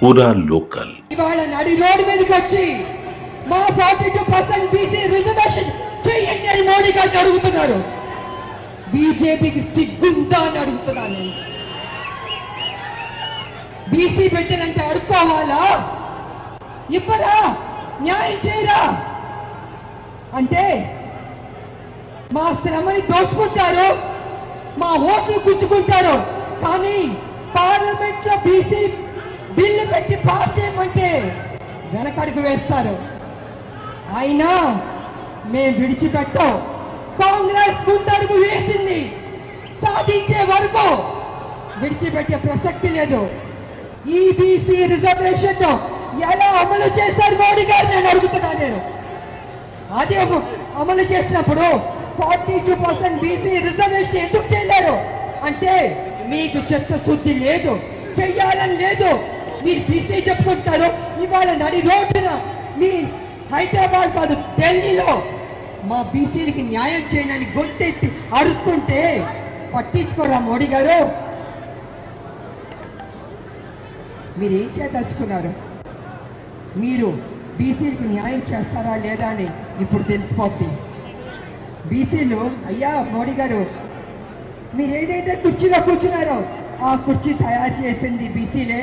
पूरा लोकल ఇవాళ నడి రోడ్ మీదకి వచ్చి మా 42% బీసీ రిజర్వేషన్ చేయండి అని మోడీ గారిని అడుగుతున్నారు. బీజేపీకి సిగ్గుందా అని అడుగుతున్నాను నేను. బీసీ బిడ్డలంటే అడుక్కోవాలా? ఇవ్వరా? న్యాయం చేయరా? అంటే మా శ్రమని దోచుకుంటారు, మా ఓట్లు గుంజుకుంటారు. కానీ పార్లమెంట్ లో బీసీ బిల్లు పెట్టి పాస్ చేయమంటే వెనకడుగు వేస్తారు. అయినా మేము విడిచిపెట్టాం. కాంగ్రెస్ ముందడుగు వేసింది, సాధించే వరకు విడిచిపెట్టే ప్రసక్తి లేదు. ఈ బీసీ రిజర్వేషన్ ఎలా అమలు చేశారు మోడీ గారు నేను అడుగుతున్నాను నేను. అదే అమలు చేసినప్పుడు 42% బీసీ రిజర్వేషన్ ఎందుకు చేయలేరు అంటే మీకు చిత్తశుద్ధి లేదు, చెయ్యాలని లేదు. మీరు బీసీ చెప్పుకుంటారు, ఇవాళ నడి రోడ్డున మీ హైదరాబాద్ కాదు ఢిల్లీలో మా బీసీలకి న్యాయం చేయండి అని గొంతెత్తి అరుస్తుంటే పట్టించుకోరా మోడీ గారు? మీరు ఏం చేయదలుచుకున్నారు? మీరు బీసీలకి న్యాయం చేస్తారా లేదా అని ఇప్పుడు తెలిసిపోద్ది. బీసీలు అయ్యా మోడీ గారు, మీరు ఏదైతే కుర్చీలో కూర్చున్నారో ఆ కుర్చీ తయారు చేసింది బీసీలే,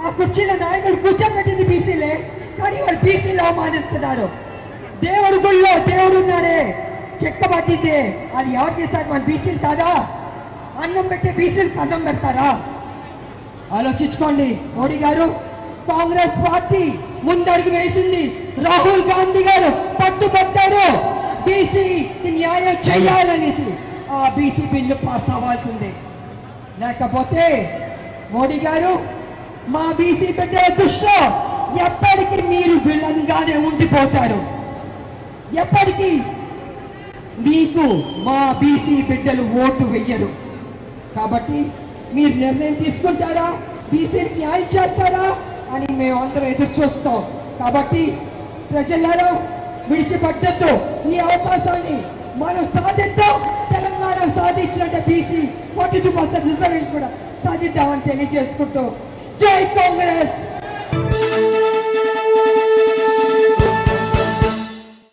ఆ కుర్చీలో నాయకులు కూర్చోబెట్టింది బీసీలే. కానీ వాళ్ళు బీసీలు అవమానిస్తున్నారు. దేవుడు గుళ్ళో దేవుడు ఉన్నాడే, చెక్క పట్టిందే, అది ఎవరు చేస్తారు? మన బీసీలు కాదా? అన్నం పెట్టే బీసీలకు అన్నం పెడతారా? ఆలోచించుకోండి మోడీ గారు. కాంగ్రెస్ పార్టీ ముందడుగు వేసింది, రాహుల్ గాంధీ గారు పట్టుబట్టారు బీసీకి న్యాయం చేయాలనేసి. ఆ బీసీ బిల్లు పాస్ అవ్వాల్సిందే. లేకపోతే మోడీ గారు మా బీసీ బిడ్డల దృష్టిలో ఎప్పటికీ మీరు విలన్ గానే ఉండిపోతారు. ఎప్పటికీ మీకు మా బీసీ బిడ్డలు ఓటు వెయ్యరు. కాబట్టి మీరు నిర్ణయం తీసుకుంటారా, బీసీకి న్యాయం చేస్తారా అని మేమందరం ఎదురు చూస్తాం. కాబట్టి ప్రజలలో విడిచిపెట్టద్దు, ఈ అవకాశాన్ని మనం సాధిద్దాం. తెలంగాణ సాధించినట్టే బీసీ 42% రిజర్వేషన్ కూడా సాధిద్దామని తెలియజేసుకుంటూ జై కాంగ్రెస్.